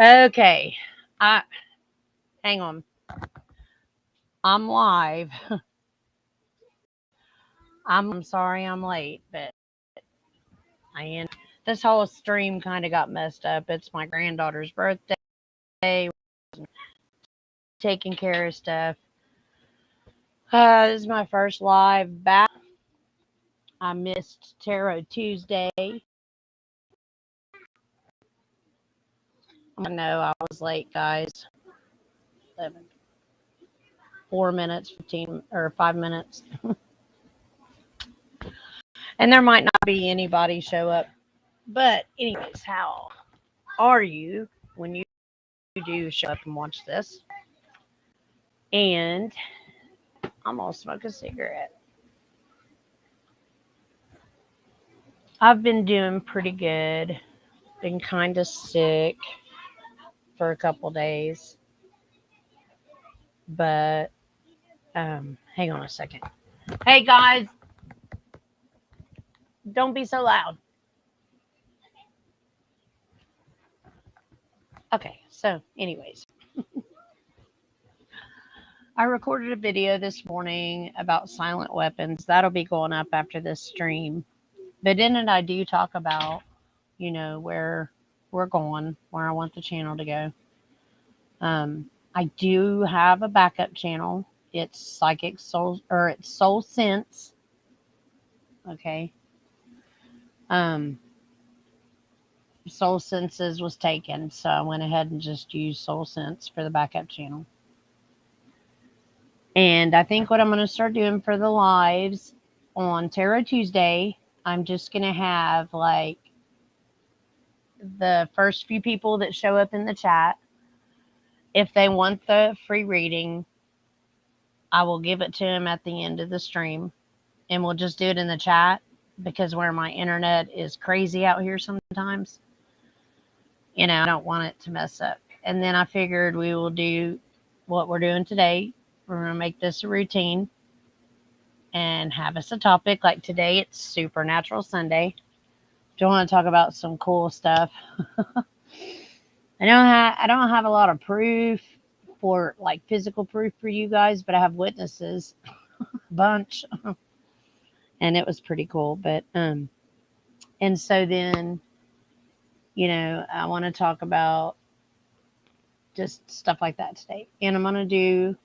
Okay. I hang on. I'm live. I'm sorry I'm late, but I am. This whole stream kind of got messed up. It's my granddaughter's birthday. Taking care of stuff. This is my first live back. I missed Tarot Tuesday. I know I was late, guys. 11, 4 minutes, 15 or 5 minutes, and there might not be anybody show up. But anyways, how are you when you do show up and watch this? And I'm gonna smoke a cigarette. I've been doing pretty good. Been kind of sick for a couple days, but hang on a second. Hey guys, don't be so loud. Okay, so anyways, I recorded a video this morning about silent weapons. That'll be going up after this stream. But in it, I do talk about, where we're going, where I want the channel to go. I do have a backup channel. It's Psychic Soul, or it's Soul Sense. Okay. Soul Senses was taken, so I went ahead and just used Soul Sense for the backup channel. And I think what I'm going to start doing for the lives on Tarot Tuesday, I'm just going to have like the first few people that show up in the chat. If they want the free reading, I will give it to them at the end of the stream, and we'll just do it in the chat because where my internet is crazy out here sometimes, I don't want it to mess up. And then I figured we will do what we're doing today. We're going to make this a routine and have us a topic. Like today, it's Supernatural Sunday. Do you want to talk about some cool stuff? I don't have a lot of proof for like physical proof for you guys, but I have witnesses, a bunch, and it was pretty cool. But and so then, I want to talk about just stuff like that today, and I'm gonna do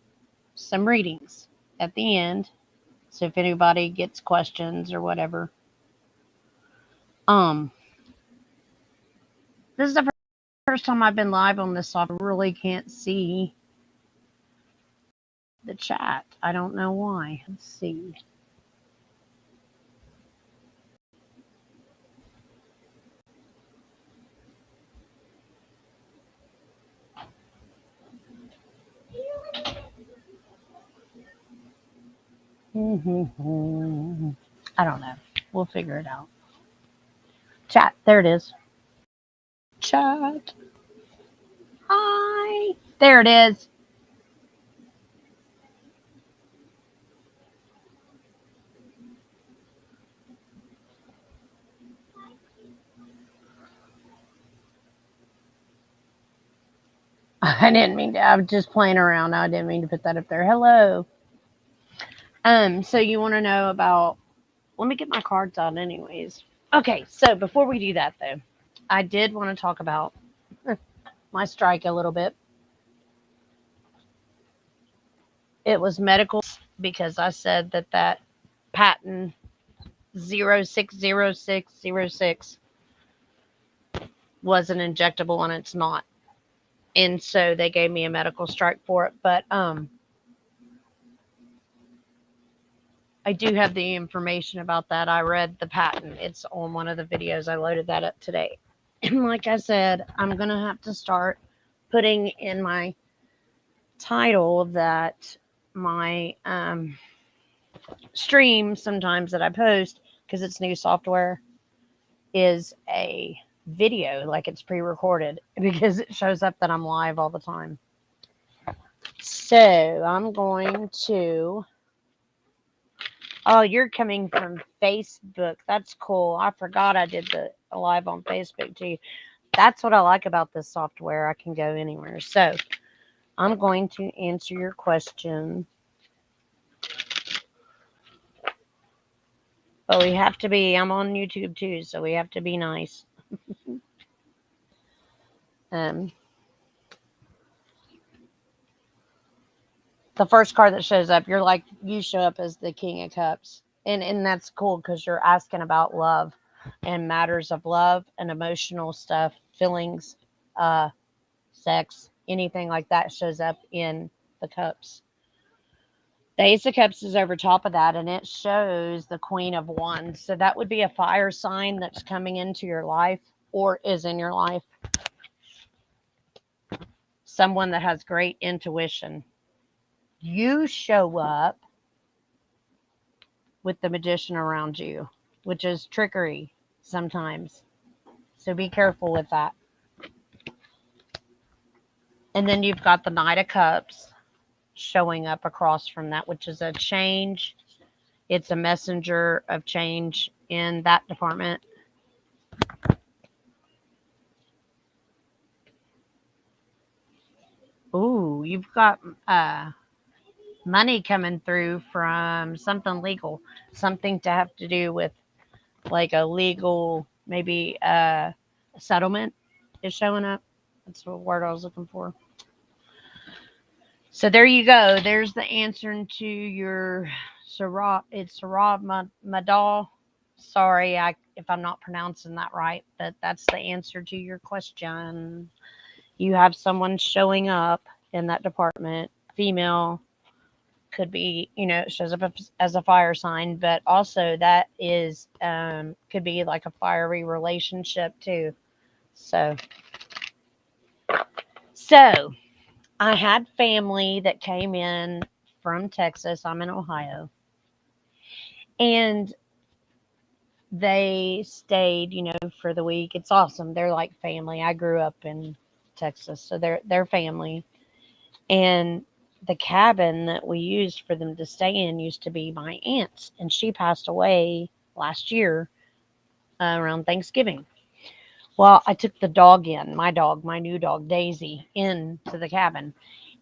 some readings at the end. So if anybody gets questions or whatever, this is the first time I've been live on this, so I really can't see the chat. I don't know why. Let's see. I don't know. We'll figure it out. Chat. There it is. Chat. Hi. There it is. I didn't mean to. I was just playing around. I didn't mean to put that up there. Hello. So you want to know about? Let me get my cards out, anyways. Okay. So before we do that, though, I did want to talk about my strike a little bit. It was medical because I said that patent 060606 was an injectable and it's not. And so they gave me a medical strike for it. But I do have the information about that. I read the patent. It's on one of the videos. I loaded that up today. And like I said, I'm going to have to start putting in my title that my stream sometimes that I post, because it's new software, is a video, like it's pre-recorded, because it shows up that I'm live all the time. So I'm going to... Oh, you're coming from Facebook. That's cool. I forgot I did the live on Facebook too. That's what I like about this software. I can go anywhere. So I'm going to answer your question. But we have to be, I'm on YouTube too, so we have to be nice. um, the first card that shows up, you show up as the King of Cups. And that's cool because you're asking about love and matters of love and emotional stuff, feelings, uh, sex, anything like that shows up in the cups. The Ace of Cups is over top of that, and it shows the Queen of Wands. So that would be a fire sign that's coming into your life or is in your life. Someone that has great intuition. You show up with the Magician around you, which is trickery sometimes. So be careful with that. And then you've got the Knight of Cups showing up across from that, which is a change. It's a messenger of change in that department. Ooh, you've got money coming through from something legal, something to have to do with like a legal, maybe a settlement is showing up. That's the word I was looking for. So there you go. There's the answer to your Sarab. It's Sarab Madal. Sorry if I'm not pronouncing that right, but that's the answer to your question. You have someone showing up in that department, female, could be, it shows up as a fire sign, but also that is, could be like a fiery relationship too. So, so I had family that came in from Texas. I'm in Ohio. And they stayed, for the week. It's awesome. They're like family. I grew up in Texas, so they're family. And the cabin that we used for them to stay in used to be my aunt's, and she passed away last year around Thanksgiving. Well, I took the dog in, my new dog, Daisy, into the cabin.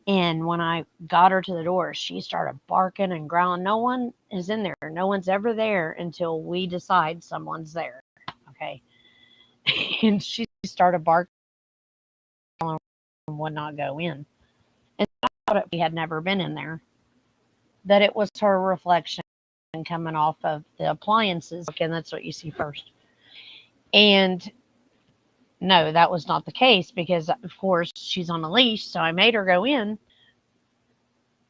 And when I got her to the door, she started barking and growling. No one is in there. No one's ever there until we decide someone's there. Okay. And she started barking and would not go in. And I thought we had never been in there, that it was her reflection coming off of the appliances. And that's what you see first. And no, that was not the case because, of course, she's on a leash. So I made her go in.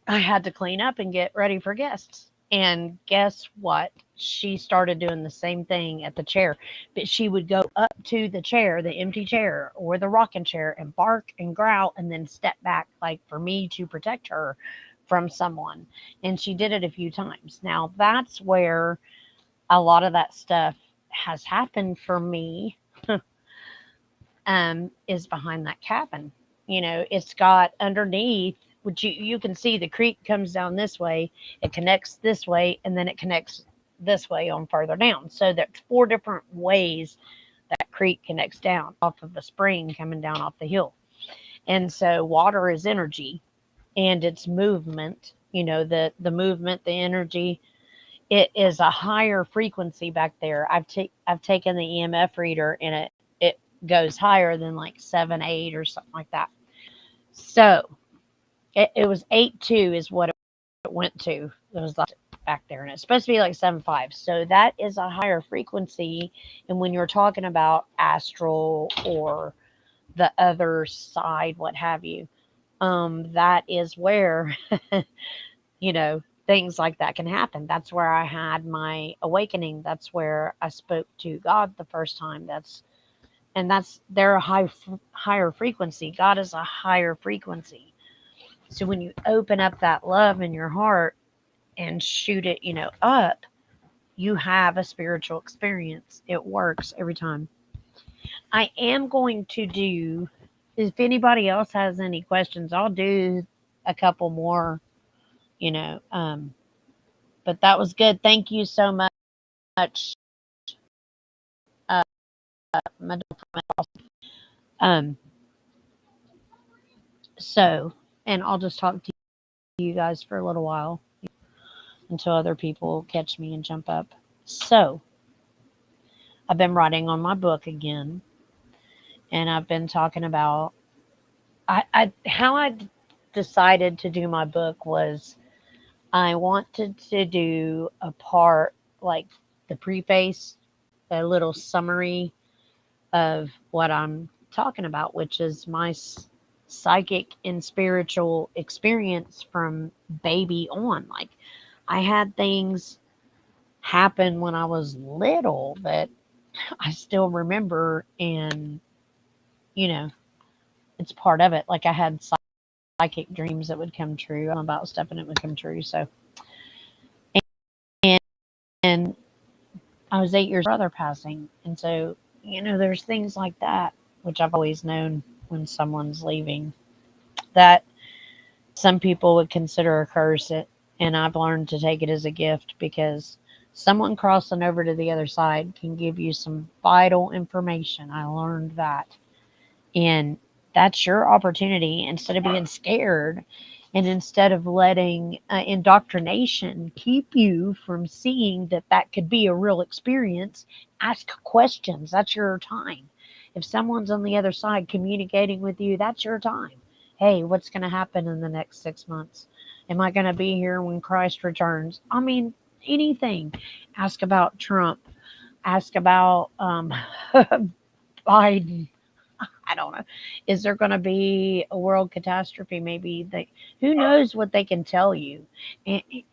I had to clean up and get ready for guests. And guess what? She started doing the same thing at the chair, but she would go up to the chair, the empty chair or the rocking chair, and bark and growl and then step back, like for me to protect her from someone. And she did it a few times. Now, that's where a lot of that stuff has happened for me, is behind that cabin. It's got underneath, which you can see the creek comes down this way, it connects this way, and then it connects this way on further down. So there's 4 different ways that creek connects down off of the spring coming down off the hill. And so water is energy and it's movement, the movement, the energy. It is a higher frequency back there. I've taken the EMF reader and it goes higher than like 7, 8 or something like that. So it was 8.2 is what it went to. It was like back there, and it's supposed to be like 7.5. So that is a higher frequency. And when you're talking about astral or the other side, what have you, that is where things like that can happen. That's where I had my awakening. That's where I spoke to God the first time. They're a higher frequency. God is a higher frequency. So when you open up that love in your heart and shoot it, up, you have a spiritual experience. It works every time. I am going to do, if anybody else has any questions, I'll do a couple more, but that was good. Thank you so much, Madam. Um, so, and I'll just talk to you guys for a little while until other people catch me and jump up. So, I've been writing on my book again, and I've been talking about how I decided to do my book was I wanted to do a part like the preface, a little summary of what I'm talking about, which is my psychic and spiritual experience from baby on. Like, I had things happen when I was little that I still remember, and you know, it's part of it. Like, I had psychic dreams that would come true. I'm about stuff and it would come true. So, and, and I was 8 years brother passing, and so there's things like that which I've always known when someone's leaving that some people would consider a curse, and I've learned to take it as a gift because someone crossing over to the other side can give you some vital information. I learned that. And that's your opportunity. Instead of being scared and instead of letting indoctrination keep you from seeing that that could be a real experience, ask questions. That's your time. If someone's on the other side communicating with you, that's your time. Hey, what's going to happen in the next 6 months? Am I going to be here when Christ returns? I mean, anything. Ask about Trump. Ask about Biden. I don't know. Is there going to be a world catastrophe? Maybe who knows what they can tell you?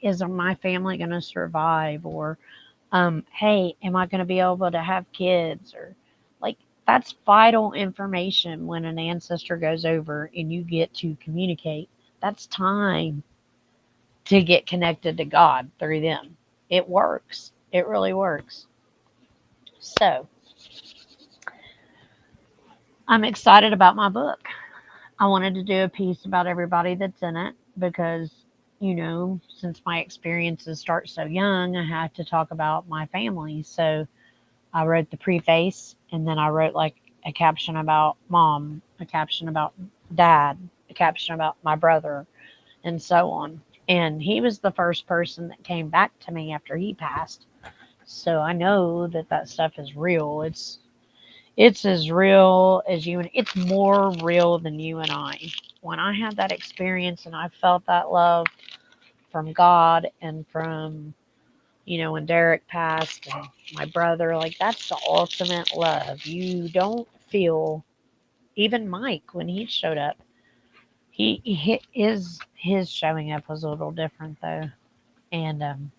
Is my family going to survive? Or, hey, am I going to be able to have kids? Or, like, that's vital information when an ancestor goes over and you get to communicate. That's time to get connected to God through them. It works. It really works. So, I'm excited about my book. I wanted to do a piece about everybody that's in it because, since my experiences start so young, I have to talk about my family. So I wrote the preface, and then I wrote like a caption about mom, a caption about dad, a caption about my brother, and so on. And he was the first person that came back to me after he passed. So I know that that stuff is real. It's as real as you, and it's more real than you and I. When I had that experience and I felt that love from God and from, when Derek passed and my brother, like, that's the ultimate love. You don't feel, even Mike, when he showed up, his showing up was a little different though. And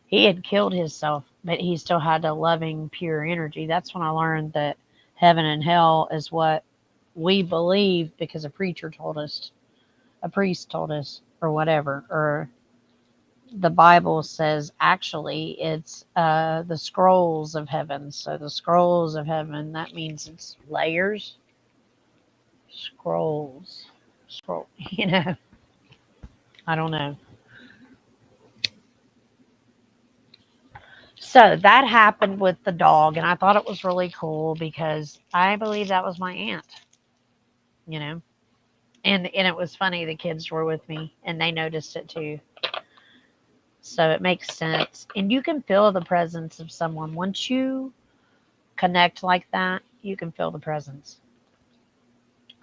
he had killed himself, but he still had a loving, pure energy. That's when I learned that heaven and hell is what we believe because a priest told us, or whatever, or the Bible says actually it's the scrolls of heaven. So the scrolls of heaven, that means it's layers, scroll. I don't know. So that happened with the dog, and I thought it was really cool because I believe that was my aunt, you know. And it was funny, the kids were with me and they noticed it too. So it makes sense. And you can feel the presence of someone. Once you connect like that, you can feel the presence.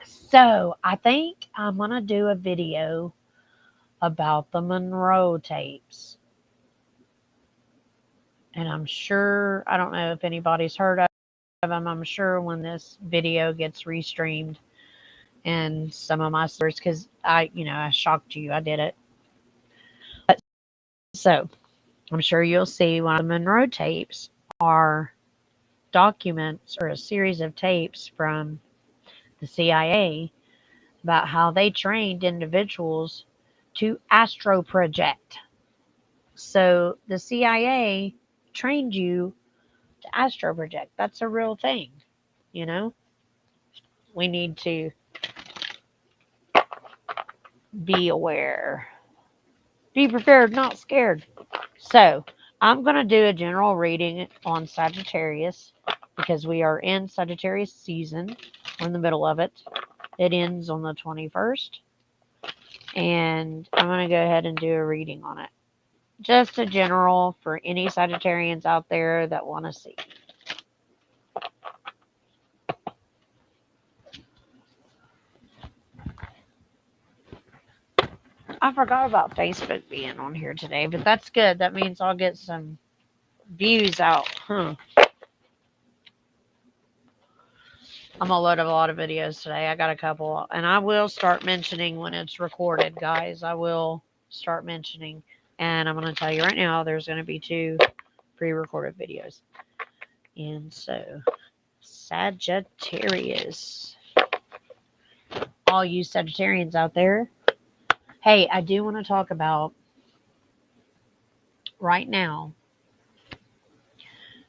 So I think I'm going to do a video about the Monroe tapes. And I'm sure, I don't know if anybody's heard of them. I'm sure when this video gets restreamed and some of my stories, because I shocked you, I did it. So I'm sure you'll see one of the Monroe tapes are documents or a series of tapes from the CIA about how they trained individuals to astro project. So the CIA trained you to astro project. That's a real thing, you know? We need to be aware. Be prepared, not scared. So I'm going to do a general reading on Sagittarius because we are in Sagittarius season. We're in the middle of it. It ends on the 21st. And I'm going to go ahead and do a reading on it. Just a general for any Sagittarians out there that want to see. I forgot about Facebook being on here today, but that's good. That means I'll get some views out. I'm going to load up a lot of videos today. I got a couple, and I will start mentioning when it's recorded, guys. I will start mentioning, and I'm going to tell you right now, there's going to be 2 pre-recorded videos. And so, Sagittarius, all you Sagittarians out there, hey, I do want to talk about right now,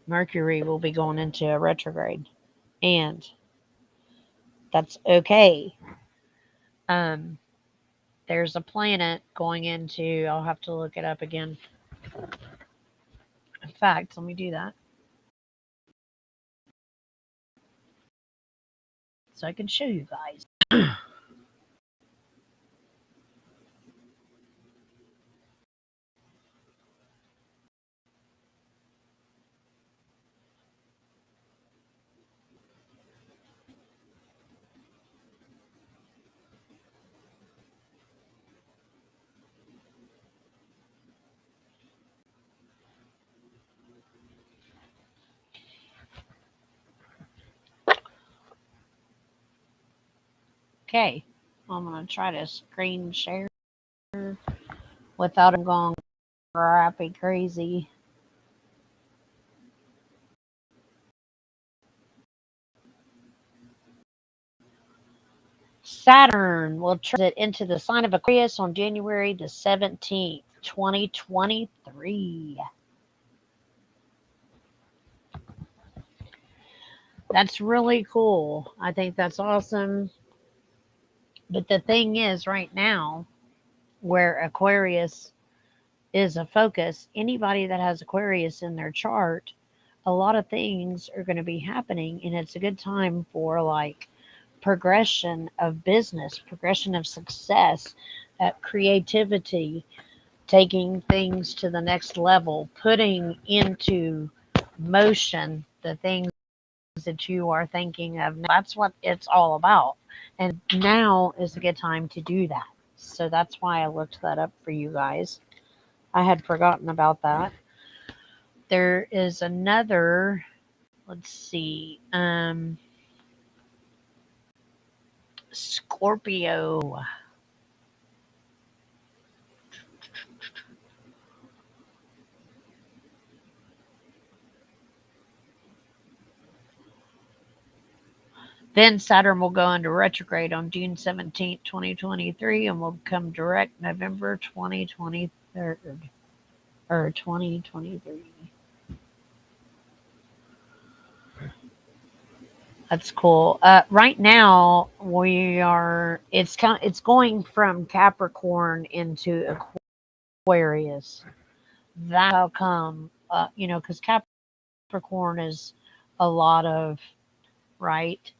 Mercury will be going into a retrograde, and that's okay. There's a planet going into, I'll have to look it up again. In fact, let me do that so I can show you guys. Okay, I'm going to try to screen share without it going crappy crazy. Saturn will transit into the sign of Aquarius on January the 17th, 2023. That's really cool. I think that's awesome. But the thing is, right now, where Aquarius is a focus, anybody that has Aquarius in their chart, a lot of things are going to be happening, and it's a good time for like progression of business, progression of success, creativity, taking things to the next level, putting into motion the things that you are thinking of. That's what it's all about. And now is a good time to do that. So that's why I looked that up for you guys. I had forgotten about that. There is another, let's see, Scorpio. Then Saturn will go into retrograde on June 17th, 2023, and will come direct November 2023 or 2023. That's cool. Right now it's going from Capricorn into Aquarius. That's how come, because Capricorn is a lot of, right?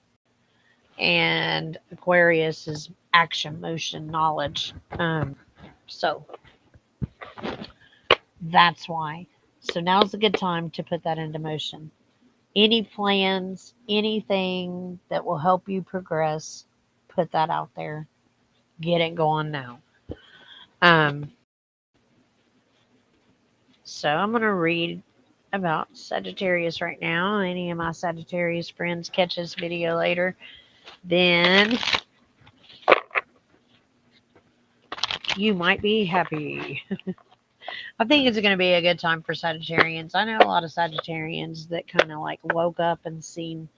And Aquarius is action, motion, knowledge. So that's why. So now's a good time to put that into motion. Any plans, anything that will help you progress, put that out there. Get it going now. So I'm going to read about Sagittarius right now. Any of my Sagittarius friends catch this video later, then you might be happy. I think it's going to be a good time for Sagittarians. I know a lot of Sagittarians that kind of like woke up and seen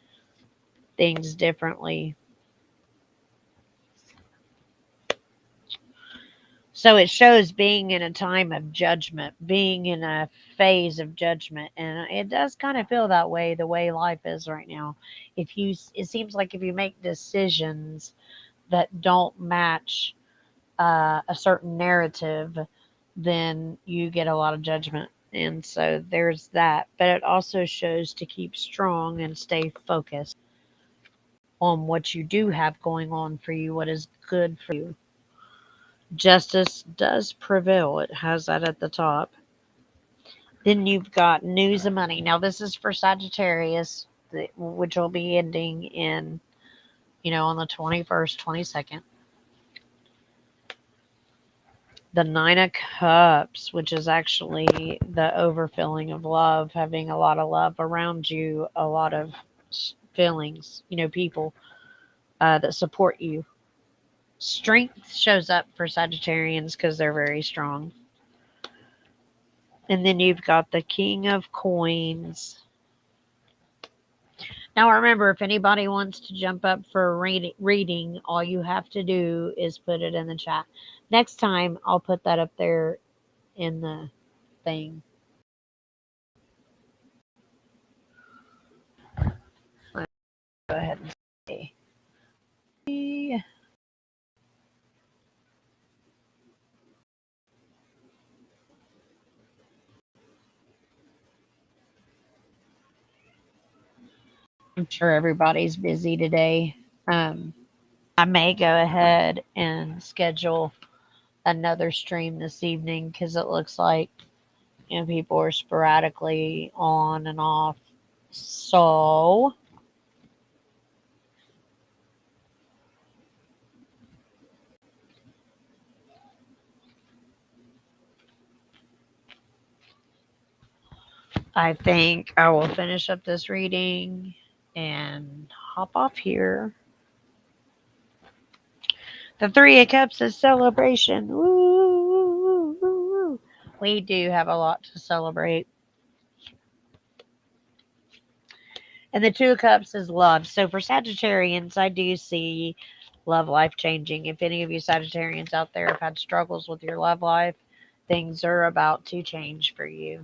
things differently. So it shows being in a time of judgment, being in a phase of judgment. And it does kind of feel that way, the way life is right now. It seems like if you make decisions that don't match a certain narrative, then you get a lot of judgment. And so there's that. But it also shows to keep strong and stay focused. on what you do have going on for you, what is good for you. Justice does prevail. It has that at the top. Then you've got news and money. Now this is for Sagittarius, which will be ending in, on the 21st, 22nd. The Nine of Cups, which is actually the overfilling of love, having a lot of love around you, a lot of feelings, people that support you. Strength shows up for Sagittarians because they're very strong. And then you've got the King of Coins. Now remember, if anybody wants to jump up for a reading, all you have to do is put it in the chat. Next time, I'll put that up there in the thing. Let's go ahead and see. I'm sure everybody's busy today. I may go ahead and schedule another stream this evening because it looks like people are sporadically on and off. So I think I will finish up this reading and hop off here. The Three of Cups is celebration. Woo! We do have a lot to celebrate. And the Two of Cups is love. So for Sagittarians, I do see love life changing. If any of you Sagittarians out there have had struggles with your love life, things are about to change for you.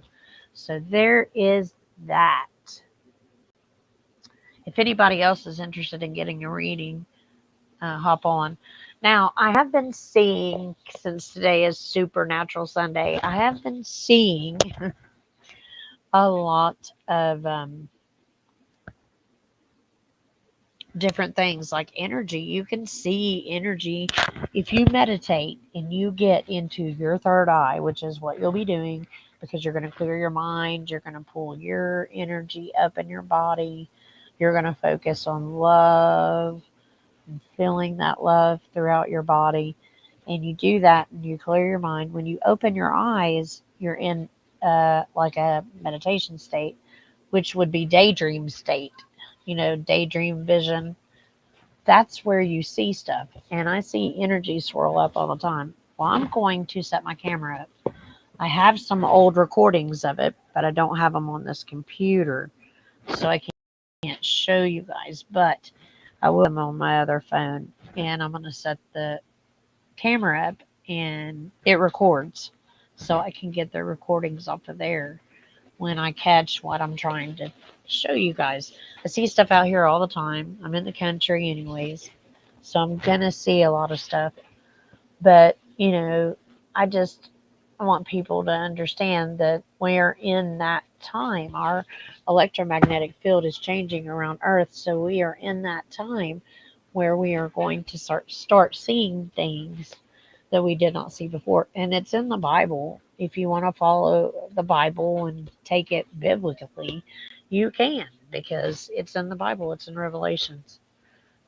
So there is that. If anybody else is interested in getting a reading, hop on. Now, I have been seeing, since today is Supernatural Sunday, I have been seeing a lot of different things like energy. You can see energy if you meditate and you get into your third eye, which is what you'll be doing because you're going to clear your mind. You're going to pull your energy up in your body. You're going to focus on love and feeling that love throughout your body. And you do that and you clear your mind. When you open your eyes, you're in like a meditation state, which would be daydream state, daydream vision. That's where you see stuff. And I see energy swirl up all the time. Well, I'm going to set my camera up. I have some old recordings of it, but I don't have them on this computer. So I can't show you guys, but I will them on my other phone. And I'm going to set the camera up and it records. So I can get the recordings off of there when I catch what I'm trying to show you guys. I see stuff out here all the time. I'm in the country anyways, so I'm gonna see a lot of stuff. But I want people to understand that we're in that time. Our electromagnetic field is changing around Earth, so we are in that time where we are going to start seeing things that we did not see before. And it's in the Bible. If you want to follow the Bible and take it biblically, you can because it's in the Bible. It's in Revelations.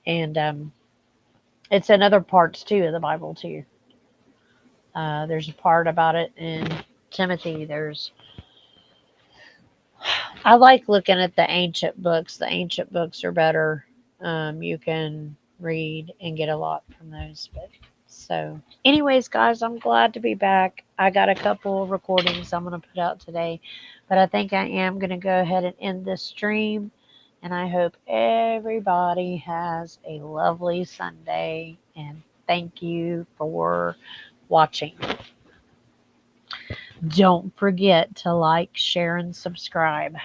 And it's in other parts too of the Bible too. There's a part about it in Timothy. I like looking at the ancient books. The ancient books are better. You can read and get a lot from those. So, anyways, guys, I'm glad to be back. I got a couple of recordings I'm going to put out today, but I think I am going to go ahead and end this stream. And I hope everybody has a lovely Sunday. And thank you for watching. Don't forget to like, share, and subscribe.